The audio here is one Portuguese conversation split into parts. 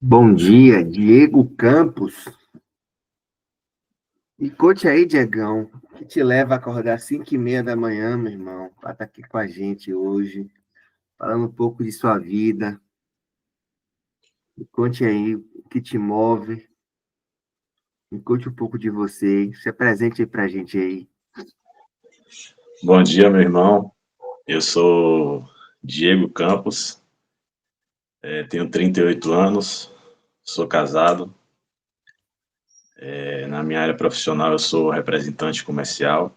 Bom dia, Diego Campos. E conte aí, Diegão, o que te leva a acordar às 5h30 da manhã, meu irmão, para estar aqui com a gente hoje, falando um pouco de sua vida. Me conte aí o que te move, me conte um pouco de você, se apresente aí pra gente aí. Bom dia, meu irmão. Eu sou Diego Campos, tenho 38 anos, sou casado. Na minha área profissional, eu sou representante comercial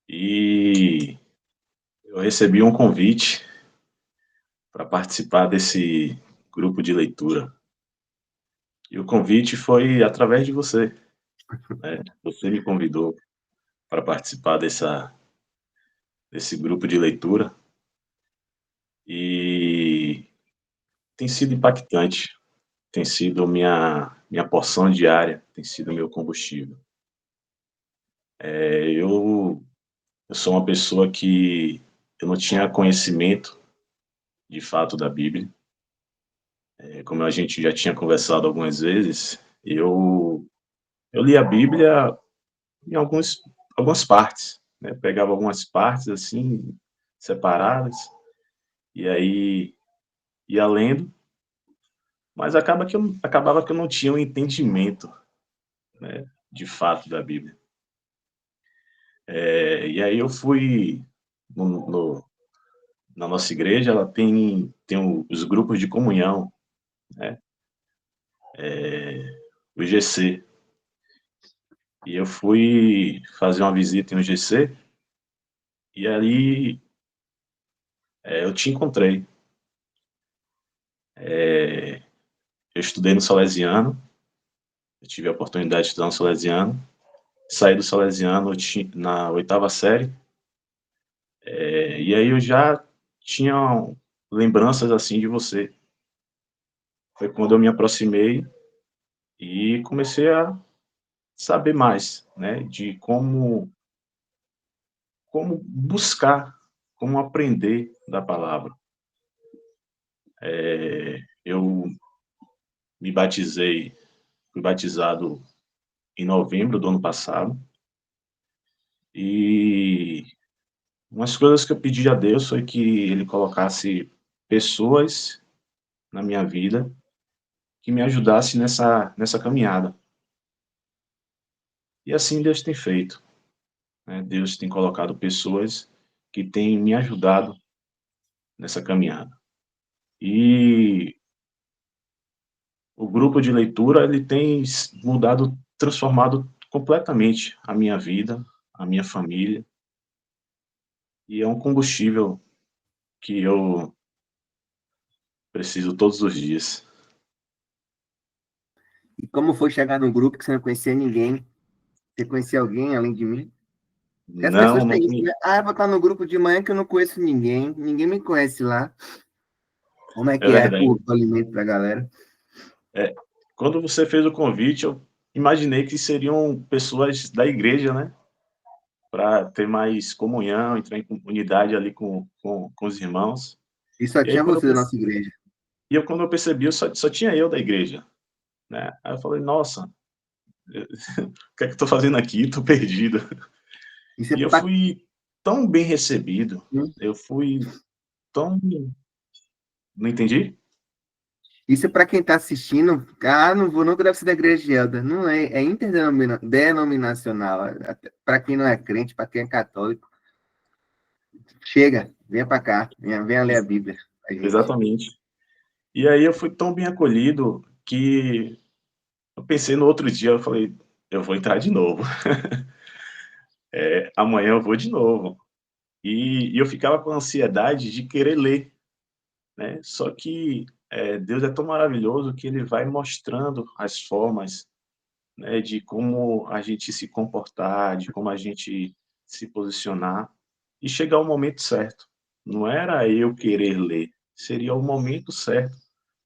e eu recebi um convite para participar desse grupo de leitura. E o convite foi através de você, né? Você me convidou para participar desse grupo de leitura e tem sido impactante. Tem sido minha porção diária, tem sido meu combustível. Eu sou uma pessoa que eu não tinha conhecimento, de fato, da Bíblia. Como a gente já tinha conversado algumas vezes, eu li a Bíblia em algumas partes, né? Pegava algumas partes, assim, separadas, e aí ia lendo, mas acabava que eu não tinha um entendimento, né, de fato da Bíblia. E aí eu fui no, no- na nossa igreja, ela tem os grupos de comunhão, né? O GC. E eu fui fazer uma visita em um GC e ali eu te encontrei. Eu estudei no Salesiano, eu tive a oportunidade de estudar no Salesiano. Saí do Salesiano na oitava série, e aí eu já tinha lembranças assim de você. Foi quando eu me aproximei e comecei a saber mais, né, de como buscar, como aprender da palavra. Eu me batizei, fui batizado em novembro do ano passado, e umas coisas que eu pedi a Deus foi que Ele colocasse pessoas na minha vida que me ajudasse nessa caminhada. E assim Deus tem feito, né? Deus tem colocado pessoas que têm me ajudado nessa caminhada. E o grupo de leitura, ele tem mudado, transformado completamente a minha vida, a minha família, e é um combustível que eu preciso todos os dias. E como foi chegar num grupo que você não conhecia ninguém? Você conhecia alguém além de mim? Porque as Não, pessoas não, têm isso, né? Ah, eu vou estar no grupo de manhã que eu não conheço ninguém, ninguém me conhece lá. Como é é que é verdade. o alimento pra galera? É, quando você fez o convite, eu imaginei que seriam pessoas da igreja, né? Para ter mais comunhão, entrar em comunidade ali com os irmãos. E só E aí, tinha você da nossa igreja. quando eu percebi, só tinha eu da igreja, né? Aí eu falei, nossa, o que é que eu tô fazendo aqui? Tô perdido. Isso é E eu pra, fui tão bem recebido, eu fui tão... Não entendi? isso é para quem está assistindo. Ah, não vou, nunca deve ser da igreja de Elda. Não é, é interdenominacional. Para quem não é crente, para quem é católico. Chega, venha para cá, venha ler a Ex- Bíblia, a gente. Exatamente. E aí eu fui tão bem acolhido que eu pensei no outro dia, eu falei, eu vou entrar de novo. Amanhã eu vou de novo. E eu ficava com ansiedade de querer ler, né? Só que Deus é tão maravilhoso que Ele vai mostrando as formas, né, de como a gente se comportar, de como a gente se posicionar e chegar ao momento certo. Não era eu querer ler, seria o momento certo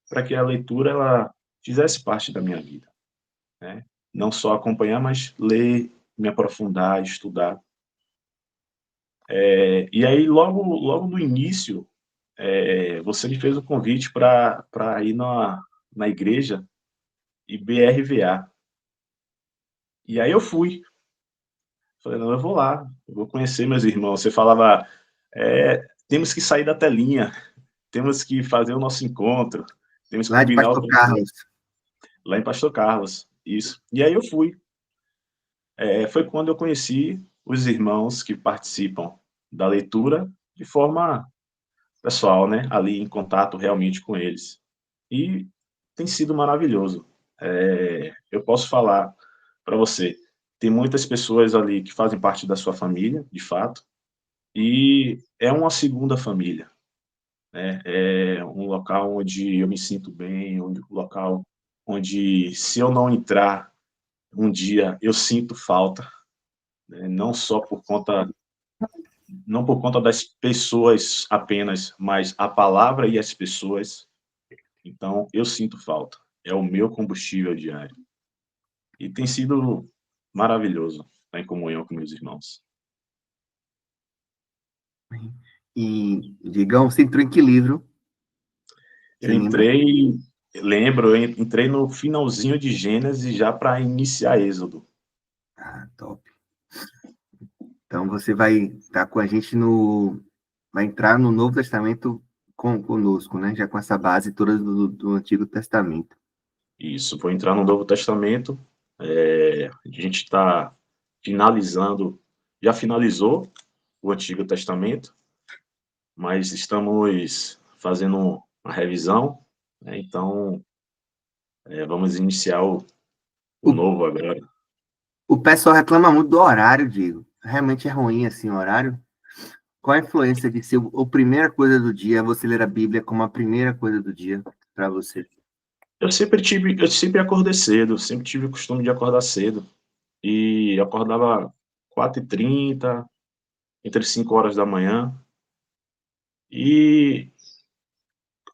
para que a leitura ela fizesse parte da minha vida, né? Não só acompanhar, mas ler, me aprofundar, estudar. E aí logo no início você me fez o convite para ir na igreja e BRVA. E aí eu fui. Falei, não, eu vou lá, eu vou conhecer meus irmãos. Você falava, temos que sair da telinha, temos que fazer o nosso encontro, temos que Lá de combinar o Pastor primeiro, Carlos. lá em Pastor Carlos, isso. E aí eu fui. Foi quando eu conheci os irmãos que participam da leitura de forma pessoal, né? Ali em contato realmente com eles. E tem sido maravilhoso. Eu posso falar para você, tem muitas pessoas ali que fazem parte da sua família, de fato, e é uma segunda família, né? É um local onde eu me sinto bem, um local onde, se eu não entrar um dia, eu sinto falta, né? Não por conta das pessoas apenas, mas a palavra e as pessoas. Então, eu sinto falta. É o meu combustível diário. E tem sido maravilhoso estar em comunhão com meus irmãos. E, Digão, você entrou em que livro? Eu Você lembra? lembro, eu entrei no finalzinho de Gênesis já para iniciar Êxodo. Ah, top. Então você vai estar com a gente no. Vai entrar no Novo Testamento conosco, né? Já com essa base toda do Antigo Testamento. Isso, vou entrar no Novo Testamento. A gente está finalizando, já finalizou o Antigo Testamento, mas estamos fazendo uma revisão, né? Então, vamos iniciar o O, novo agora. o pessoal reclama muito do horário, Diego. Realmente é ruim assim o horário. Qual a influência de ser a primeira coisa do dia, você ler a Bíblia como a primeira coisa do dia para você? Eu sempre acordei cedo, sempre tive o costume de acordar cedo. E acordava 4h30, entre 5 horas da manhã. E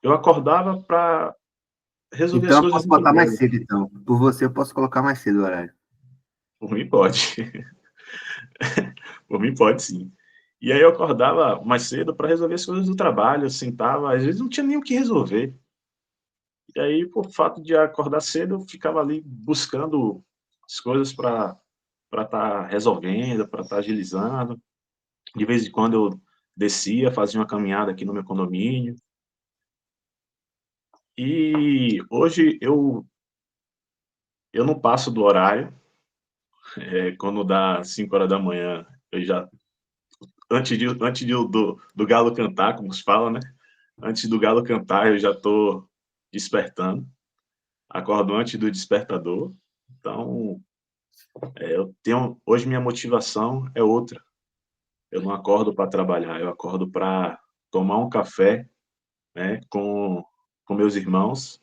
eu acordava para resolver Então as eu coisas posso do botar mais trabalho. cedo, então. Por você, eu posso colocar mais cedo o horário. Por mim pode. Por mim pode sim. E aí eu acordava mais cedo para resolver as coisas do trabalho, eu sentava, às vezes não tinha nem o que resolver. E aí, por fato de acordar cedo, eu ficava ali buscando as coisas para estar resolvendo, para estar agilizando. De vez em quando eu descia, fazia uma caminhada aqui no meu condomínio. E hoje eu não passo do horário. Quando dá 5 horas da manhã, eu já do galo cantar, como se fala, né? Antes do galo cantar, eu já estou despertando. Acordo antes do despertador. Então, eu tenho hoje minha motivação é outra. Eu não acordo para trabalhar, eu acordo para tomar um café, né, com meus irmãos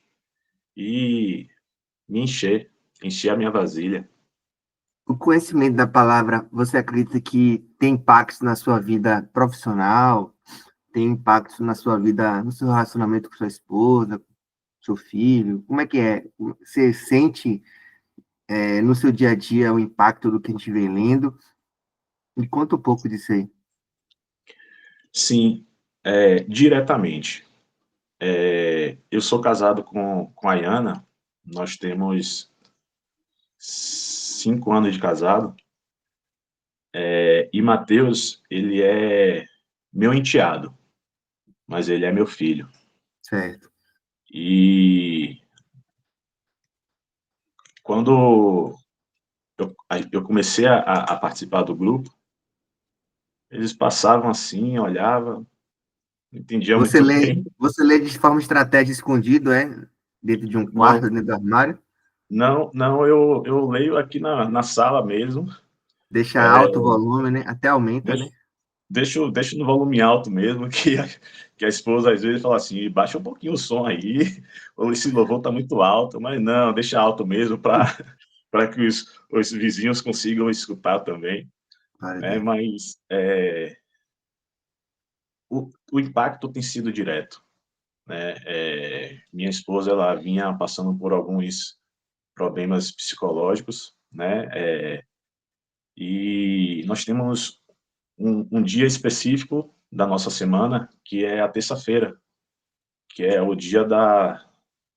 e me encher a minha vasilha. O conhecimento da palavra, você acredita que tem impacto na sua vida profissional? Tem impacto na sua vida, no seu relacionamento com sua esposa, seu filho? Como é que é? Você sente, no seu dia a dia o impacto do que a gente vem lendo? Me conta um pouco disso aí. Sim, diretamente. Eu sou casado com a Iana, nós temos 5 anos de casado, e Mateus, ele é meu enteado, mas ele é meu filho. Certo. E quando eu comecei a participar do grupo, eles passavam assim, olhavam, não entendia muito bem. Você lê de forma estratégia escondido, é? Dentro de um quarto, Não, dentro do armário? não, eu leio aqui na sala mesmo, Deixa alto o volume, né? Até aumenta, né? deixo, deixo no volume alto mesmo, que a esposa às vezes fala assim, baixa um pouquinho o som aí, ou esse louvor tá muito alto, mas não, deixa alto mesmo para que os vizinhos consigam escutar também, Glória a né? Deus. Mas o impacto tem sido direto, né? Minha esposa ela vinha passando por alguns problemas psicológicos, né? E nós temos um dia específico da nossa semana que é a terça-feira, que é o dia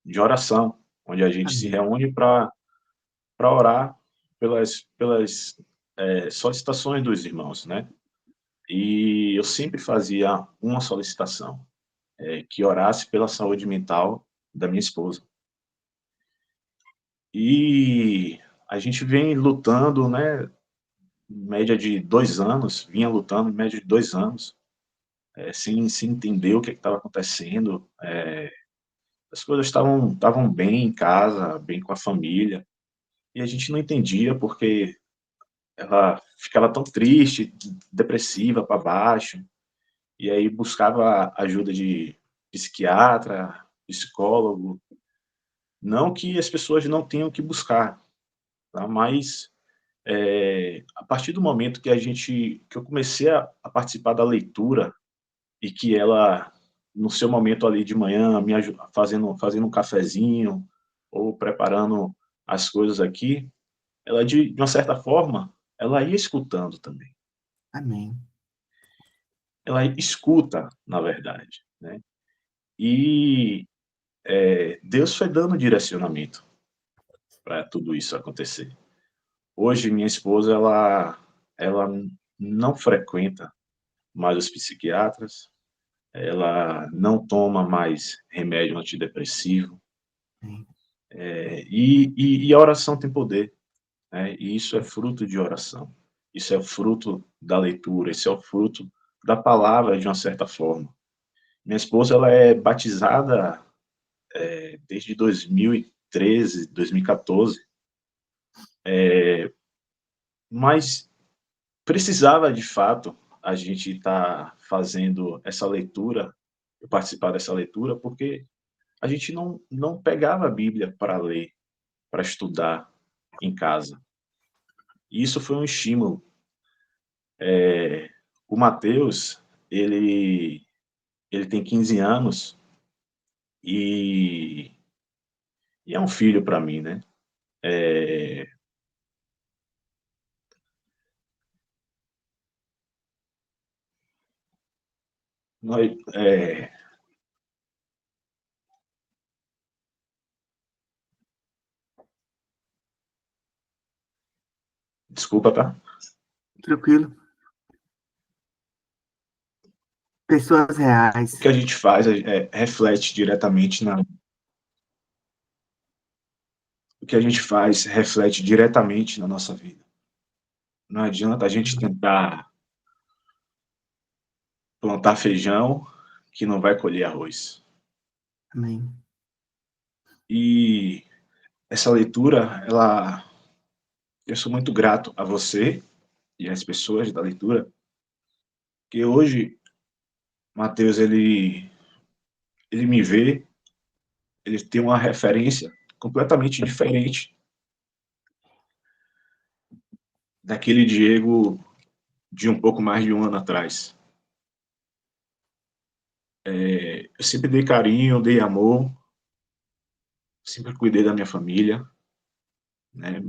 de oração, onde a gente se Amém. reúne para orar pelas solicitações dos irmãos, né? E eu sempre fazia uma solicitação, que orasse pela saúde mental da minha esposa. E a gente vem lutando, né, em média de 2 anos, vinha lutando em média de 2 anos, sem entender o que estava acontecendo. As coisas estavam bem em casa, bem com a família, e a gente não entendia porque ela ficava tão triste, depressiva, para baixo, e aí buscava ajuda de psiquiatra, psicólogo. Não que as pessoas não tenham que buscar, tá? Mas a partir do momento que eu comecei a participar da leitura e que ela, no seu momento ali de manhã, fazendo um cafezinho ou preparando as coisas aqui, ela de uma certa forma, ela ia escutando também. Amém. Ela escuta, na verdade, né? E Deus foi dando direcionamento para tudo isso acontecer. Hoje minha esposa ela não frequenta mais os psiquiatras, ela não toma mais remédio antidepressivo, Amém. e a oração tem poder, né? E isso é fruto de oração, isso é fruto da leitura, isso é o fruto da palavra de uma certa forma. Minha esposa ela é batizada desde 2013, 2014, mas precisava de fato a gente estar fazendo essa leitura, eu participar dessa leitura, porque a gente não pegava a Bíblia para ler, para estudar em casa. E isso foi um estímulo. O Mateus, ele tem 15 anos e, e é um filho para mim, né? É, nós, desculpa, tá? Tranquilo. Pessoas O reais. que a gente faz reflete diretamente o que a gente faz reflete diretamente na nossa vida. Não adianta a gente tentar plantar feijão que não vai colher arroz. Amém. E essa leitura, eu sou muito grato a você e às pessoas da leitura, que hoje Mateus ele me vê, ele tem uma referência completamente diferente daquele Diego de um pouco mais de um ano atrás. Eu sempre dei carinho, dei amor, sempre cuidei da minha família, né?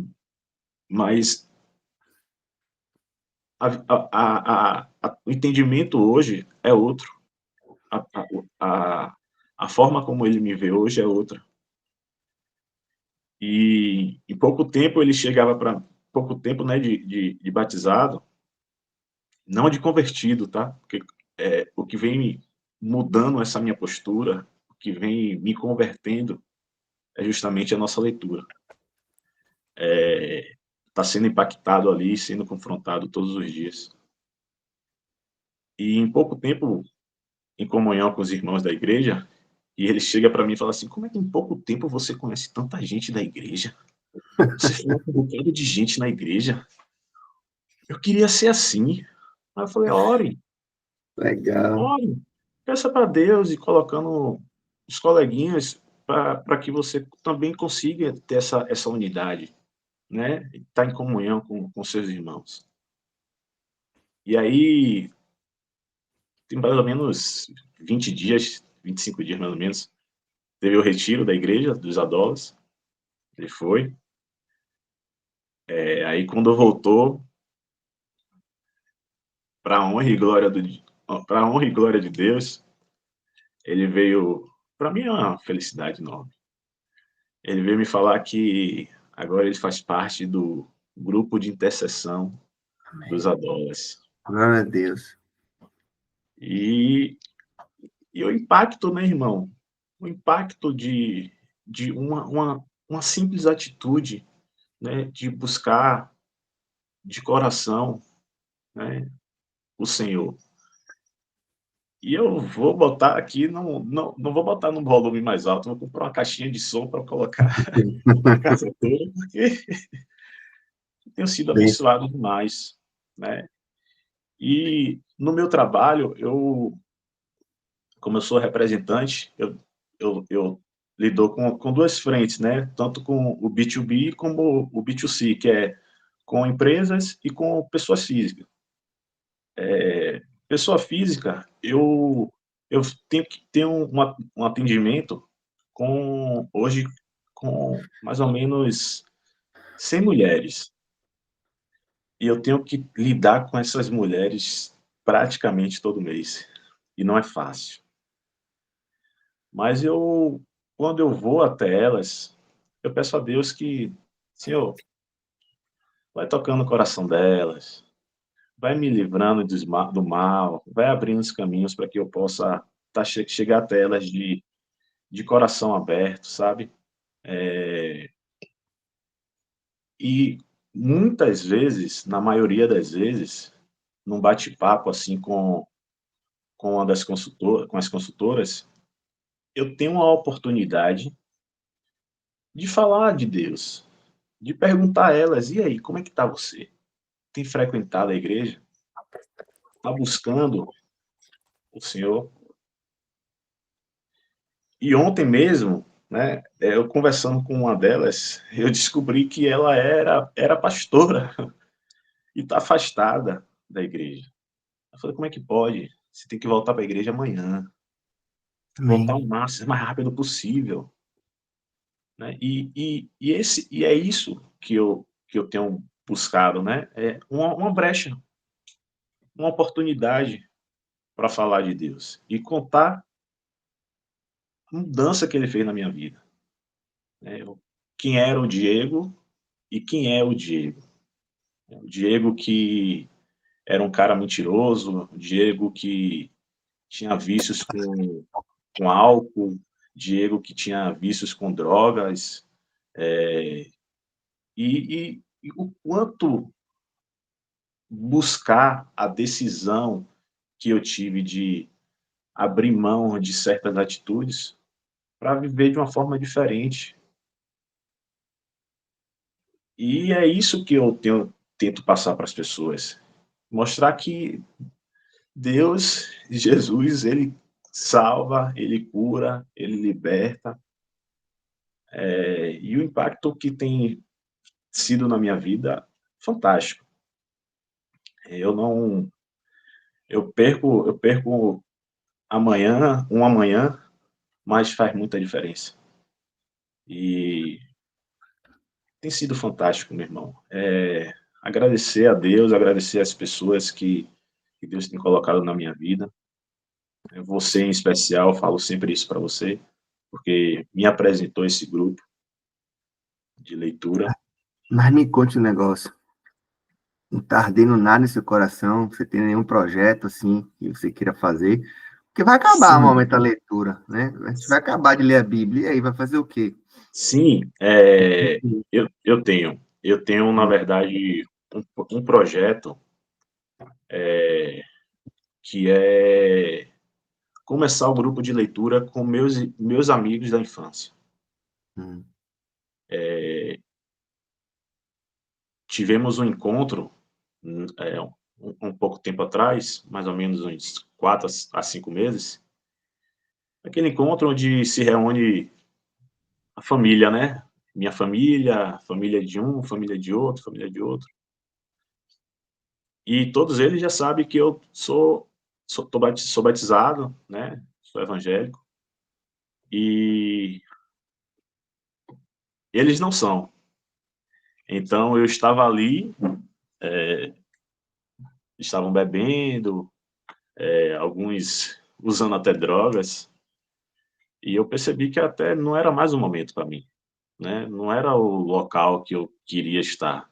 Mas o entendimento hoje é outro. A, a, a, a forma como ele me vê hoje é outra. E em pouco tempo ele chegava para pouco tempo, né, de batizado, não de convertido, tá? Porque o que vem mudando essa minha postura, o que vem me convertendo é justamente a nossa leitura. Está sendo impactado ali, sendo confrontado todos os dias. E em pouco tempo, em comunhão com os irmãos da igreja, e ele chega para mim e fala assim: como é que em pouco tempo você conhece tanta gente da igreja? Você falou com um bocado de gente na igreja. Eu queria ser assim. Aí eu falei: ore, Legal. ore, peça para Deus e colocando os coleguinhas para que você também consiga ter essa unidade, né? Estar em comunhão com seus irmãos. E aí, tem mais ou menos 20 dias, 25 dias mais ou menos, teve o retiro da igreja, dos Adolas. Ele foi. Aí quando voltou, para honra e glória para honra e glória de Deus, ele veio. Para mim é uma felicidade enorme. Ele veio me falar que agora ele faz parte do grupo de intercessão dos Amém. Adoras. Glória a Deus. E, e o impacto, né, irmão? O impacto de uma simples atitude, né, de buscar de coração, né, o Senhor. E eu vou botar aqui, não vou botar num volume mais alto, vou comprar uma caixinha de som para colocar na casa toda, porque tenho sido Bem, abençoado demais, né? E no meu trabalho, como eu sou representante, eu lido com duas frentes, né? Tanto com o B2B como o B2C, que é com empresas e com pessoas físicas. Pessoa física, eu tenho que ter um atendimento hoje, com mais ou menos 100 mulheres. E eu tenho que lidar com essas mulheres praticamente todo mês. E não é fácil. Mas quando eu vou até elas, eu peço a Deus que, Senhor, vai tocando o coração delas, vai me livrando do mal, vai abrindo os caminhos para que eu possa chegar até elas de coração aberto, sabe? E muitas vezes, na maioria das vezes, num bate-papo assim com as consultoras, eu tenho a oportunidade de falar de Deus, de perguntar a elas: e aí, como é que está você? Tem frequentado a igreja? Está buscando o Senhor? E ontem mesmo, né, eu conversando com uma delas, eu descobri que ela era pastora e está afastada da igreja. Eu falei: como é que pode? Você tem que voltar para a igreja amanhã, voltar amém. o mais rápido possível, né? E é isso que eu tenho buscado, né? É uma brecha, uma oportunidade para falar de Deus e contar a mudança que ele fez na minha vida, né? Quem era o Diego e quem é o Diego. O Diego que era um cara mentiroso, o Diego que tinha vícios com álcool, Diego que tinha vícios com drogas, e o quanto buscar a decisão que eu tive de abrir mão de certas atitudes para viver de uma forma diferente. E é isso que tento passar para as pessoas. Mostrar que Deus, Jesus, ele salva, ele cura, ele liberta. E o impacto que tem sido na minha vida, fantástico. Eu não, eu perco um amanhã, mas faz muita diferença. E tem sido fantástico, meu irmão. Agradecer a Deus, agradecer as pessoas que Deus tem colocado na minha vida. Você em especial, eu falo sempre isso para você, porque me apresentou esse grupo de leitura. Mas me conte um negócio. Não está ardendo nada em seu coração? Você tem nenhum projeto assim que você queira fazer? Porque vai acabar o Sim, momento da leitura, né? A gente vai acabar de ler a Bíblia. E aí, vai fazer o quê? sim, eu tenho, na verdade, um projeto que é começar o grupo de leitura com meus amigos da infância. Hum, Tivemos um encontro um pouco tempo atrás, mais ou menos uns 4 a 5 meses, aquele encontro onde se reúne a família, né? Minha família, família de um, família de outro, família de outro. E todos eles já sabem que eu sou batizado, né? Sou evangélico. E eles não são. Então eu estava ali, estavam bebendo, alguns usando até drogas, e eu percebi que até não era mais o momento para mim. né? Não era o local que eu queria estar.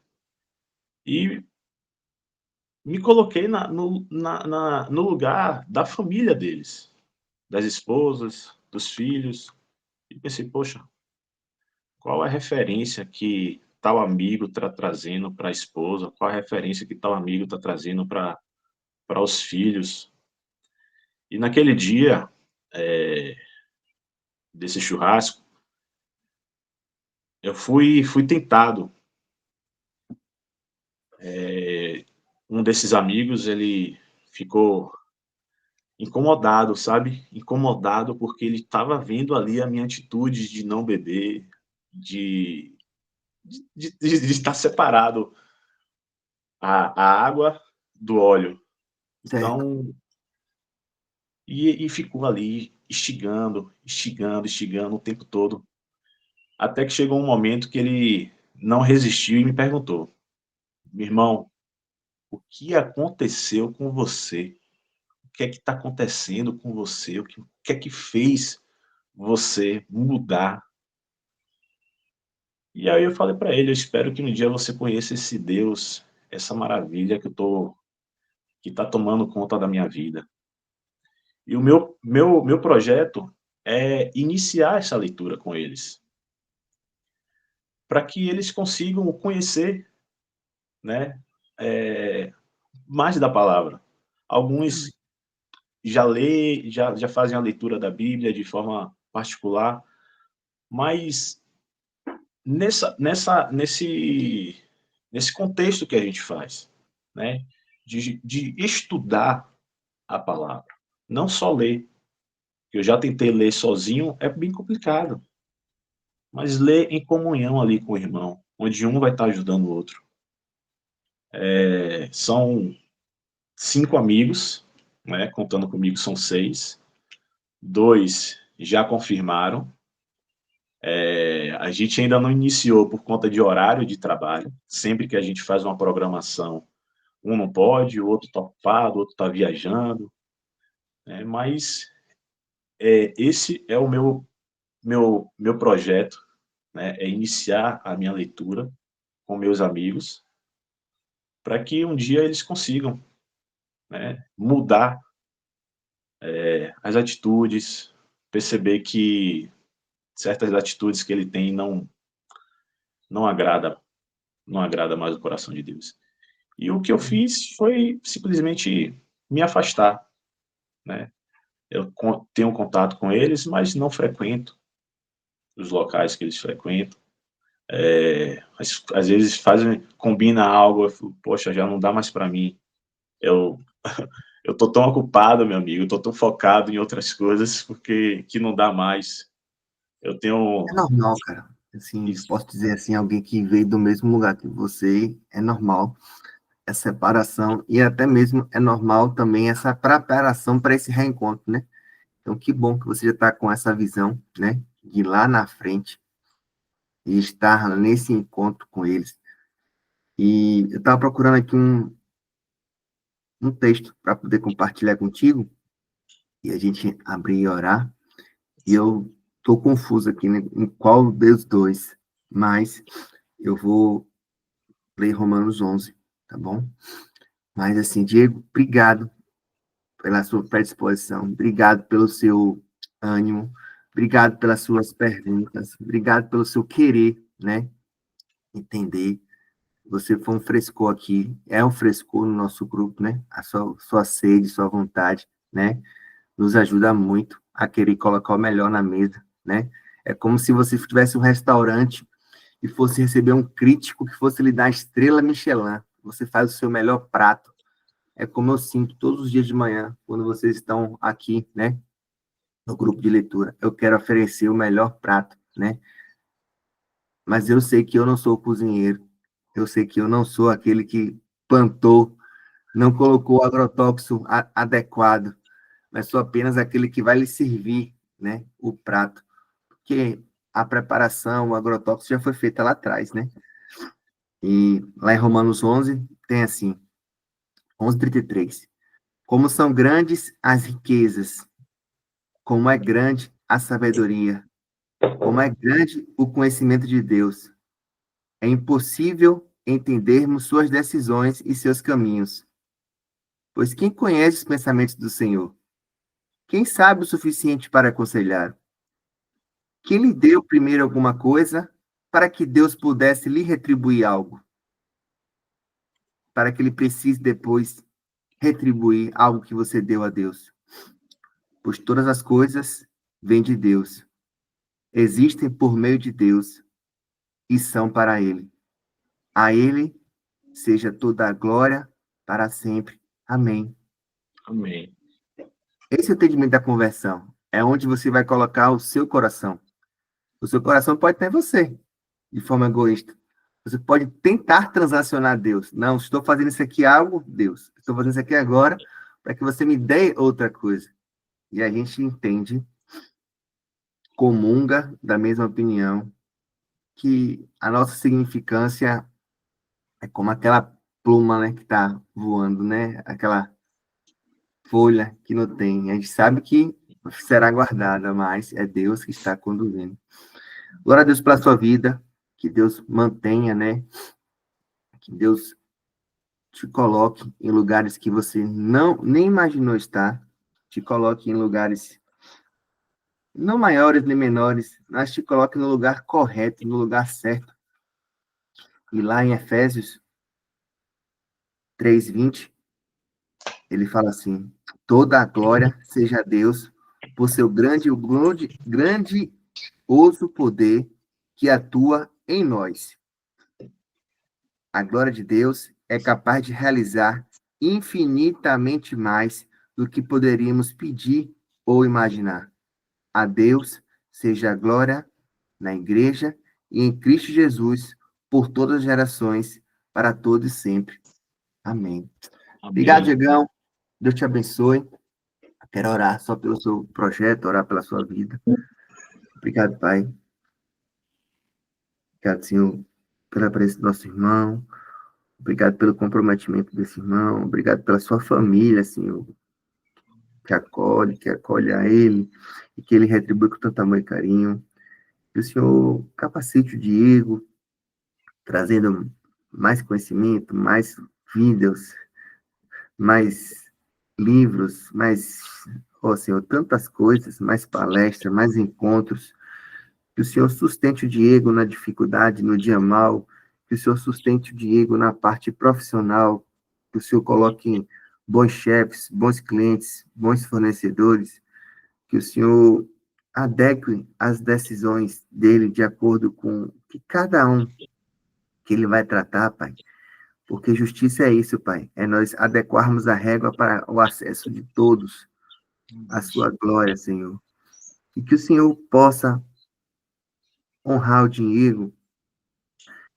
E me coloquei no lugar da família deles, das esposas, dos filhos, e pensei: "Poxa, qual a referência que tal amigo está trazendo para a esposa? Qual a referência que tal amigo está trazendo para os filhos?". E naquele dia, eh, desse churrasco, eu fui tentado. Um desses amigos, ele ficou incomodado, sabe, incomodado porque ele estava vendo ali a minha atitude de não beber, de de estar separado a água do óleo. Certo. Então, e ficou ali instigando, instigando, instigando o tempo todo, até que chegou um momento que ele não resistiu e me perguntou: "Meu irmão, o que aconteceu com você? O que é que está acontecendo com você? O que é que fez você mudar?". E aí eu falei para ele: "Eu espero que um dia você conheça esse Deus, essa maravilha que está tomando conta da minha vida". E o meu projeto é iniciar essa leitura com eles, para que eles consigam conhecer, né, eh, mais da palavra. Alguns já fazem a leitura da Bíblia de forma particular, mas nesse contexto que a gente faz, né, de estudar a palavra, não só ler. Eu já tentei ler sozinho, é bem complicado, mas ler em comunhão ali com o irmão, onde um vai estar ajudando o outro. São 5 amigos, né, contando comigo são 6, 2 já confirmaram. A gente ainda não iniciou por conta de horário de trabalho. Sempre que a gente faz uma programação, um não pode, o outro está ocupado, o outro está viajando, né, mas, esse é o meu projeto, né, é iniciar a minha leitura com meus amigos, para que um dia eles consigam, né, mudar, as atitudes, perceber que certas atitudes que ele tem não agrada não agrada mais o coração de Deus. E o que eu fiz foi simplesmente me afastar, né. Eu tenho contato com eles, mas não frequento os locais que eles frequentam. Às vezes combina algo, eu falo: "Poxa, já não dá mais para mim". Eu eu tô tão ocupado, meu amigo, eu tô tão focado em outras coisas, porque que não dá mais. Eu tenho É normal, cara. Assim, isso. posso dizer assim, alguém que veio do mesmo lugar que você, é normal essa separação e até mesmo é normal também essa preparação para esse reencontro, né? Então, que bom que você já está com essa visão, né? De lá na frente e estar nesse encontro com eles. E eu estava procurando aqui um texto para poder compartilhar contigo e a gente abrir e orar. E eu estou confuso aqui, né, em qual dos dois, mas eu vou ler Romanos 11, tá bom? Mas assim, Diego, obrigado pela sua predisposição, obrigado pelo seu ânimo, obrigado pelas suas perguntas, obrigado pelo seu querer, né, entender. Você foi um frescor aqui, é um frescor no nosso grupo, né? A sua sede, sua vontade, né? Nos ajuda muito a querer colocar o melhor na mesa, né? É como se você tivesse um restaurante e fosse receber um crítico que fosse lhe dar a estrela Michelin. Você faz o seu melhor prato. É como eu sinto todos os dias de manhã, quando vocês estão aqui, né, no grupo de leitura. Eu quero oferecer o melhor prato, né? Mas eu sei que eu não sou o cozinheiro. Eu sei que eu não sou aquele que plantou, não colocou o agrotóxico adequado, mas sou apenas aquele que vai lhe servir, né, o prato. Porque a preparação, o agrotóxico já foi feita lá atrás, né? E lá em Romanos 11, tem assim, 11:33. Como são grandes as riquezas, como é grande a sabedoria. Como é grande o conhecimento de Deus. É impossível entendermos suas decisões e seus caminhos. Pois quem conhece os pensamentos do Senhor? Quem sabe o suficiente para aconselhar? Quem lhe deu primeiro alguma coisa para que Deus pudesse lhe retribuir algo? Para que ele precise depois retribuir algo que você deu a Deus? Pois todas as coisas vêm de Deus, existem por meio de Deus e são para Ele. A Ele seja toda a glória para sempre. Amém. Amém. Esse é o entendimento da conversão. É onde você vai colocar o seu coração. O seu coração pode ter você, de forma egoísta. Você pode tentar transacionar Deus. Não, estou fazendo isso aqui algo, Deus. Estou fazendo isso aqui agora para que você me dê outra coisa. E a gente entende, comunga da mesma opinião, que a nossa significância é como aquela pluma, né, que está voando, né? Aquela folha que não tem. A gente sabe que será guardada, mas é Deus que está conduzindo. Glória a Deus pela sua vida, que Deus mantenha, né? Que Deus te coloque em lugares que você não nem imaginou estar, te coloque em lugares não maiores nem menores, mas te coloque no lugar correto, no lugar certo. E lá em Efésios 3:20, ele fala assim: toda a glória seja a Deus por seu grandioso poder que atua em nós. A glória de Deus é capaz de realizar infinitamente mais do que poderíamos pedir ou imaginar. A Deus seja a glória na igreja e em Cristo Jesus por todas as gerações, para todos e sempre. Amém. Obrigado, Amém. Diegão. Deus te abençoe. Quero orar só pelo seu projeto, orar pela sua vida. Obrigado, Pai. Obrigado, Senhor, pela presença do nosso irmão. Obrigado pelo comprometimento desse irmão. Obrigado pela sua família, Senhor, que acolhe a ele e que ele retribui com tanto amor e carinho. Que o Senhor capacite o Diego, trazendo mais conhecimento, mais vídeos, mais livros, mais, ó Senhor, tantas coisas, mais palestras, mais encontros. Que o Senhor sustente o Diego na dificuldade, no dia mal. Que o Senhor sustente o Diego na parte profissional. Que o Senhor coloque bons chefes, bons clientes, bons fornecedores. Que o Senhor adeque as decisões dele de acordo com que cada um que ele vai tratar, Pai. Porque justiça é isso, Pai. É nós adequarmos a régua para o acesso de todos à sua glória, Senhor. E que o Senhor possa honrar o Diego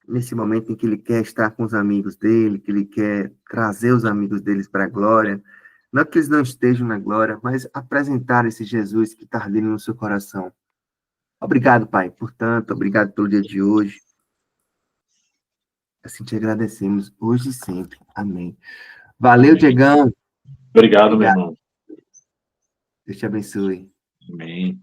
nesse momento em que ele quer estar com os amigos dele, que ele quer trazer os amigos deles para a glória. Não que eles não estejam na glória, mas apresentar esse Jesus que está ardendo no seu coração. Obrigado, Pai, portanto, obrigado pelo dia de hoje. Assim te agradecemos hoje e sempre. Amém. Valeu, Amém. Diegão. Obrigado, meu Obrigado. irmão. Deus te abençoe. Amém.